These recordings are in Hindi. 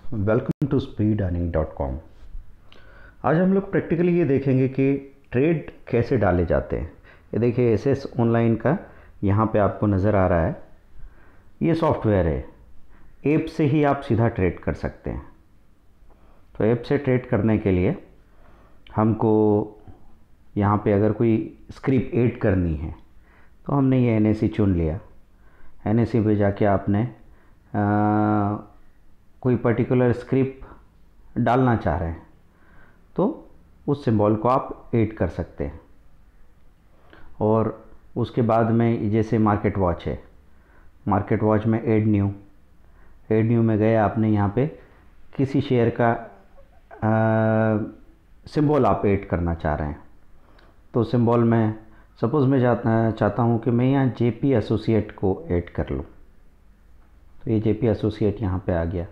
Welcome to speedearning.com। आज हम लोग प्रैक्टिकली ये देखेंगे कि ट्रेड कैसे डाले जाते हैं। ये देखिए एसएस ऑनलाइन का यहाँ पे आपको नज़र आ रहा है। ये सॉफ्टवेयर है, ऐप से ही आप सीधा ट्रेड कर सकते हैं। तो ऐप से ट्रेड करने के लिए हमको यहाँ पे अगर कोई स्क्रिप्ट ऐड करनी है तो हमने ये एनएसी चुन लिया। एनएसी पे जाके आपने कोई पर्टिकुलर स्क्रिप्ट डालना चाह रहे हैं तो उस सिंबल को आप ऐड कर सकते हैं। और उसके बाद में जैसे मार्केट वॉच है, मार्केट वॉच में ऐड न्यू में गए, आपने यहाँ पे किसी शेयर का सिंबल आप ऐड करना चाह रहे हैं तो सिंबल में सपोज़ मैं चाहता हूँ कि मैं यहाँ जेपी एसोसिएट को ऐड कर लूँ। तो ये जेपी एसोसिएट यहाँ पे आ गया।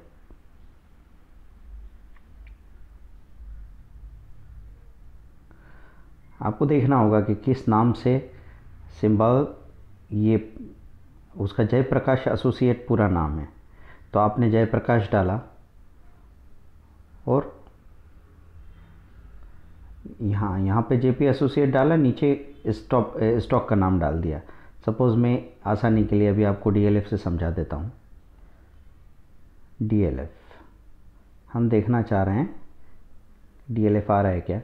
आपको देखना होगा कि किस नाम से सिंबल, ये उसका जयप्रकाश एसोसिएट पूरा नाम है। तो आपने जयप्रकाश डाला और यहाँ पे जेपी एसोसिएट डाला, नीचे स्टॉक का नाम डाल दिया। सपोज़ मैं आसानी के लिए अभी आपको डीएलएफ से समझा देता हूँ। डीएलएफ हम देखना चाह रहे हैं, डीएलएफ आ रहा है क्या।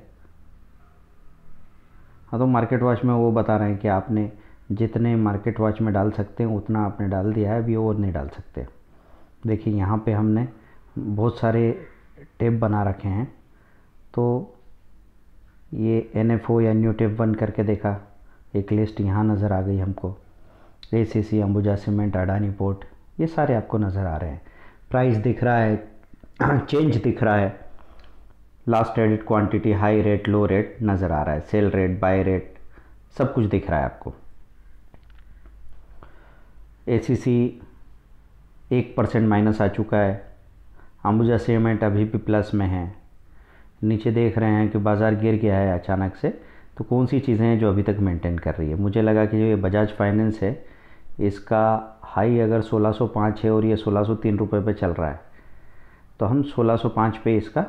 हाँ, तो मार्केट वॉच में वो बता रहे हैं कि आपने जितने मार्केट वॉच में डाल सकते हैं उतना आपने डाल दिया है, अभी और नहीं डाल सकते। देखिए यहाँ पे हमने बहुत सारे टेप बना रखे हैं। तो ये एनएफओ या न्यू टेप 1 करके देखा, एक लिस्ट यहाँ नज़र आ गई हमको। ACC, Ambuja cement, Adani port, ये सारे आपको नज़र आ रहे हैं। प्राइस दिख रहा है, चेंज दिख रहा है, last traded quantity, high rate, low rate नज़र आ रहा है, सेल रेट, बाय रेट, सब कुछ दिख रहा है आपको। एसीसी 1% माइनस आ चुका है, अंबुजा सीमेंट अभी भी प्लस में है। नीचे देख रहे हैं कि बाज़ार गिर गया है अचानक से। तो कौन सी चीज़ें हैं जो अभी तक मेंटेन कर रही है। मुझे लगा कि जो ये बजाज फाइनेंस है, इसका हाई अगर 1605 है और ये 1603 रुपये पे चल रहा है तो हम 1605 पे इसका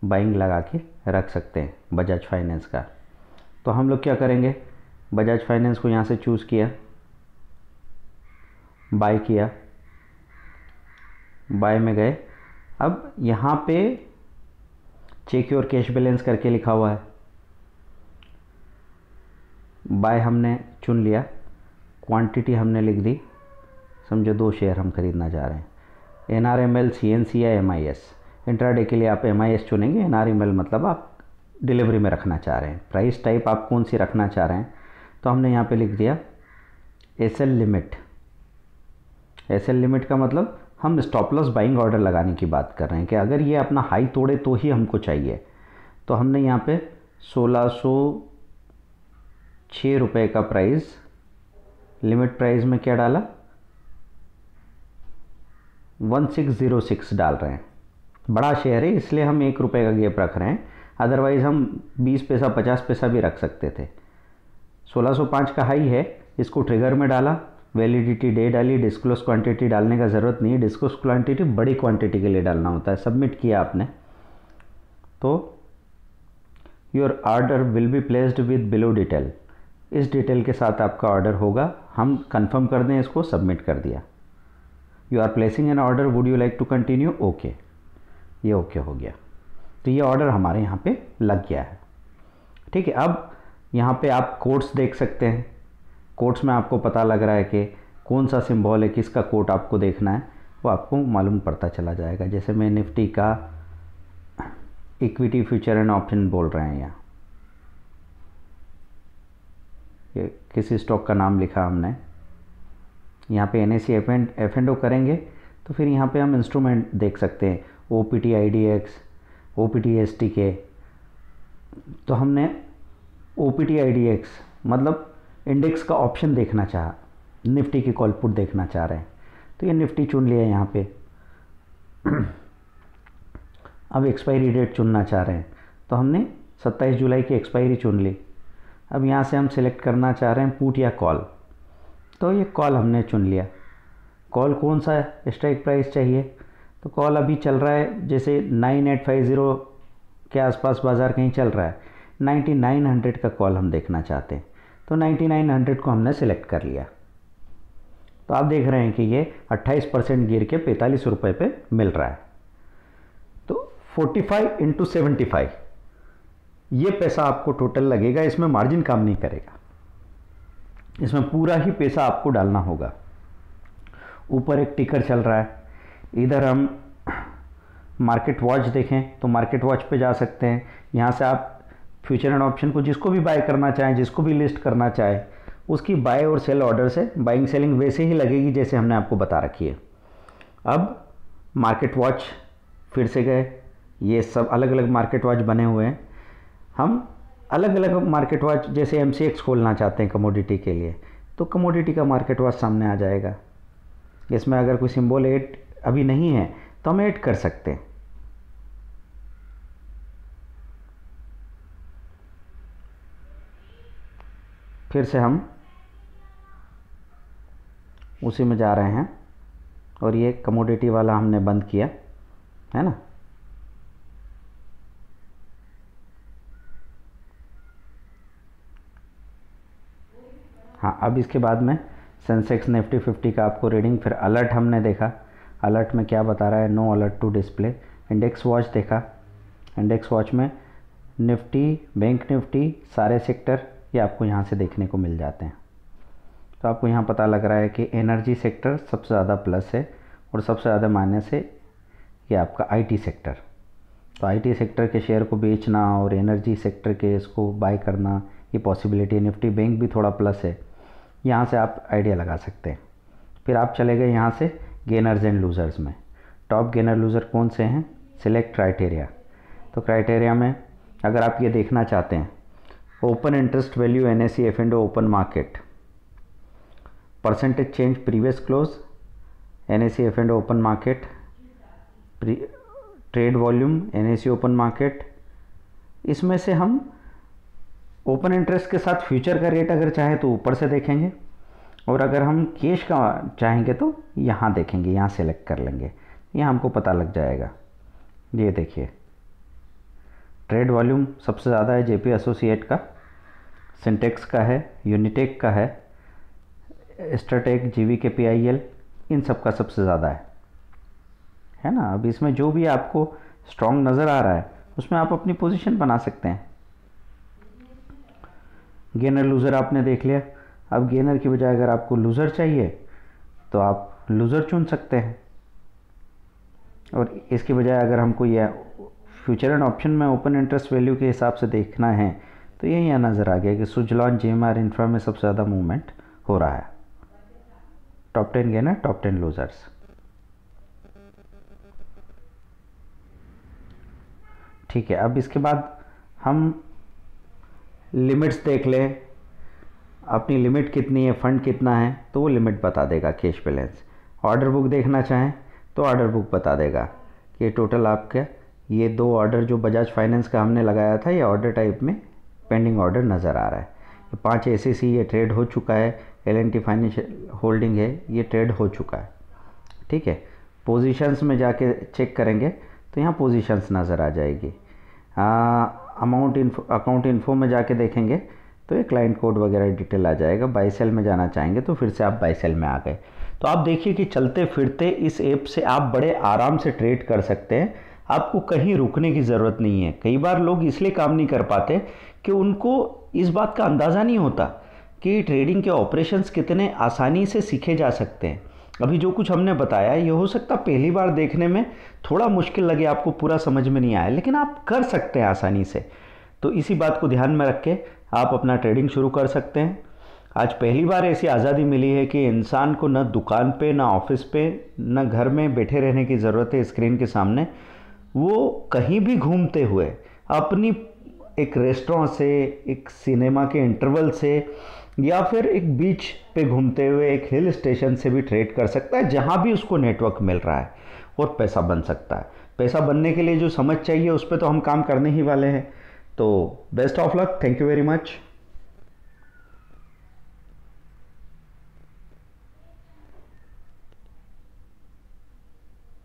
बाइंग लगा के रख सकते हैं बजाज फाइनेंस का। तो हम लोग क्या करेंगे, बजाज फाइनेंस को यहाँ से चूज़ किया, बाय किया, बाय में गए। अब यहाँ पे चेक योर कैश बैलेंस करके लिखा हुआ है, बाय हमने चुन लिया, क्वांटिटी हमने लिख दी। समझो 2 शेयर हम खरीदना चाह रहे हैं, NRML, CNC या MIS। इंट्राडे के लिए आप MIS चुनेंगे, NRML मतलब आप डिलीवरी में रखना चाह रहे हैं। प्राइस टाइप आप कौन सी रखना चाह रहे हैं, तो हमने यहाँ पे लिख दिया SL लिमिट। SL लिमिट का मतलब हम स्टॉप लॉस बाइंग ऑर्डर लगाने की बात कर रहे हैं कि अगर ये अपना हाई तोड़े तो ही हमको चाहिए। तो हमने यहाँ पे 1606 रुपये का प्राइस, लिमिट प्राइस में क्या डाला, 1606 डाल रहे हैं। बड़ा शेयर है इसलिए हम 1 रुपये का गैप रख रहे हैं, अदरवाइज़ हम 20 पैसा 50 पैसा भी रख सकते थे। 1605 का हाई है, इसको ट्रिगर में डाला, वैलिडिटी डे डाली, डिस्क्लोज क्वांटिटी डालने का ज़रूरत नहीं है, डिस्क्लोज क्वांटिटी बड़ी क्वांटिटी के लिए डालना होता है। सबमिट किया आपने तो your order will be placed with below detail, इस डिटेल के साथ आपका ऑर्डर होगा। हम कंफर्म कर दें इसको, सबमिट कर दिया। You are placing an order, would you like to continue, okay, ये ओके हो गया। तो ये ऑर्डर हमारे यहाँ पे लग गया है। ठीक है, अब यहाँ पे आप कोट्स देख सकते हैं। कोट्स में आपको पता लग रहा है कि कौन सा सिंबल है, किसका कोट आपको देखना है, वो आपको मालूम पड़ता चला जाएगा। जैसे मैं निफ्टी का इक्विटी फ्यूचर एंड ऑप्शन बोल रहे हैं, यहाँ ये किसी स्टॉक का नाम लिखा हमने। यहाँ पे NSE F&O करेंगे तो फिर यहाँ पे हम इंस्ट्रूमेंट देख सकते हैं, OPT IDX, OPT STK। तो हमने OPT IDX मतलब इंडेक्स का ऑप्शन देखना चाहा, निफ्टी की कॉल पुट देखना चाह रहे हैं तो ये निफ्टी चुन लिया यहाँ पे। अब एक्सपायरी डेट चुनना चाह रहे हैं तो हमने 27 जुलाई की एक्सपायरी चुन ली। अब यहाँ से हम सिलेक्ट करना चाह रहे हैं पुट या कॉल, तो ये कॉल हमने चुन लिया। कॉल कौन सा स्ट्राइक प्राइस चाहिए, तो कॉल अभी चल रहा है जैसे 9850 के आसपास बाज़ार कहीं चल रहा है, 9900 का कॉल हम देखना चाहते हैं, तो 9900 को हमने सिलेक्ट कर लिया। तो आप देख रहे हैं कि ये 28% गिर के 45 रुपये पे मिल रहा है। तो 45 इंटू 75 ये पैसा आपको टोटल लगेगा, इसमें मार्जिन काम नहीं करेगा, इसमें पूरा ही पैसा आपको डालना होगा। ऊपर एक टिकर चल रहा है, इधर हम मार्केट वॉच देखें तो मार्केट वॉच पे जा सकते हैं। यहाँ से आप फ्यूचर एंड ऑप्शन को जिसको भी बाय करना चाहें, जिसको भी लिस्ट करना चाहे, उसकी बाय और सेल ऑर्डर से बाइंग सेलिंग वैसे ही लगेगी जैसे हमने आपको बता रखी है। अब मार्केट वॉच फिर से गए, ये सब अलग अलग मार्केट वॉच बने हुए हैं। हम अलग अलग मार्केट वॉच जैसे MCX खोलना चाहते हैं कमोडिटी के लिए, तो कमोडिटी का मार्केट वॉच सामने आ जाएगा। इसमें अगर कोई सिंबल ऐड अभी नहीं है तो हम ऐड कर सकते हैं। फिर से हम उसी में जा रहे हैं और ये कमोडिटी वाला हमने बंद किया है ना। हाँ, अब इसके बाद में सेंसेक्स निफ्टी 50 का आपको रीडिंग, फिर अलर्ट हमने देखा, अलर्ट में क्या बता रहा है, no alert to display. Index watch देखा, इंडेक्स वॉच में निफ्टी, बैंक निफ्टी, सारे सेक्टर ये आपको यहाँ से देखने को मिल जाते हैं। तो आपको यहाँ पता लग रहा है कि एनर्जी सेक्टर सबसे ज़्यादा प्लस है और सबसे ज़्यादा माइनस है ये आपका IT सेक्टर। तो IT सेक्टर के शेयर को बेचना और एनर्जी सेक्टर के इसको बाय करना ये पॉसिबिलिटी है। निफ्टी बैंक भी थोड़ा प्लस है, यहाँ से आप आइडिया लगा सकते हैं। फिर आप चले गए यहाँ से गेनर्स एंड लूज़र्स में, टॉप गेनर लूज़र कौन से हैं, सिलेक्ट क्राइटेरिया। तो क्राइटेरिया में अगर आप ये देखना चाहते हैं, open interest value NSE F&O open market, percentage change previous close NSE F&O open market, trade volume NSE open market, इसमें से हम ओपन इंटरेस्ट के साथ फ्यूचर का रेट अगर चाहे तो ऊपर से देखेंगे, और अगर हम कैश का चाहेंगे तो यहाँ देखेंगे, यहाँ सेलेक्ट कर लेंगे, यहाँ हमको पता लग जाएगा। ये देखिए ट्रेड वॉल्यूम सबसे ज़्यादा है JP एसोसिएट का, सिंटेक्स का है, यूनिटेक का है, स्ट्राटेक, GVK PIL, इन सब का सबसे ज़्यादा है ना। अब इसमें जो भी आपको स्ट्रॉन्ग नज़र आ रहा है उसमें आप अपनी पोजीशन बना सकते हैं। गेनर लूज़र आपने देख लिया। अब गेनर की बजाय अगर आपको लूज़र चाहिए तो आप लूज़र चुन सकते हैं, और इसकी बजाय अगर हमको यह फ्यूचर एंड ऑप्शन में ओपन इंटरेस्ट वैल्यू के हिसाब से देखना है तो ये यहाँ नज़र आ गया कि सुजलॉन GMR इंफ्रा में सबसे ज़्यादा मूवमेंट हो रहा है। Top 10 gainer, top 10 losers. ठीक है, अब इसके बाद हम लिमिट्स देख लें, अपनी लिमिट कितनी है, फंड कितना है, तो वो लिमिट बता देगा, कैश बैलेंस। ऑर्डर बुक देखना चाहें तो ऑर्डर बुक बता देगा कि टोटल आपके ये 2 ऑर्डर जो बजाज फाइनेंस का हमने लगाया था, ये ऑर्डर टाइप में पेंडिंग ऑर्डर नज़र आ रहा है। ये 5 SEC ये ट्रेड हो चुका है, L&T फाइनेंशियल होल्डिंग है, ये ट्रेड हो चुका है। ठीक है, पोजीशंस में जाके चेक करेंगे तो यहाँ पोजीशंस नज़र आ जाएगी। अकाउंट इन्फो में जाके देखेंगे तो ये क्लाइंट कोड वगैरह डिटेल आ जाएगा। बाई सेल में जाना चाहेंगे तो फिर से आप बाई सेल में आ गए। तो आप देखिए कि चलते फिरते इस ऐप से आप बड़े आराम से ट्रेड कर सकते हैं, आपको कहीं रुकने की ज़रूरत नहीं है। कई बार लोग इसलिए काम नहीं कर पाते कि उनको इस बात का अंदाज़ा नहीं होता कि ट्रेडिंग के ऑपरेशंस कितने आसानी से सीखे जा सकते हैं। अभी जो कुछ हमने बताया ये हो सकता पहली बार देखने में थोड़ा मुश्किल लगे, आपको पूरा समझ में नहीं आया, लेकिन आप कर सकते हैं आसानी से। तो इसी बात को ध्यान में रख के आप अपना ट्रेडिंग शुरू कर सकते हैं। आज पहली बार ऐसी आज़ादी मिली है कि इंसान को न दुकान पे, न ऑफिस पे, न घर में बैठे रहने की ज़रूरत है स्क्रीन के सामने। वो कहीं भी घूमते हुए अपनी एक रेस्टोरेंट से, एक सिनेमा के इंटरवल से, या फिर एक बीच पे घूमते हुए एक हिल स्टेशन से भी ट्रेड कर सकता है, जहाँ भी उसको नेटवर्क मिल रहा है, और पैसा बन सकता है। पैसा बनने के लिए जो समझ चाहिए उस पर तो हम काम करने ही वाले हैं। तो best of luck, thank you very much.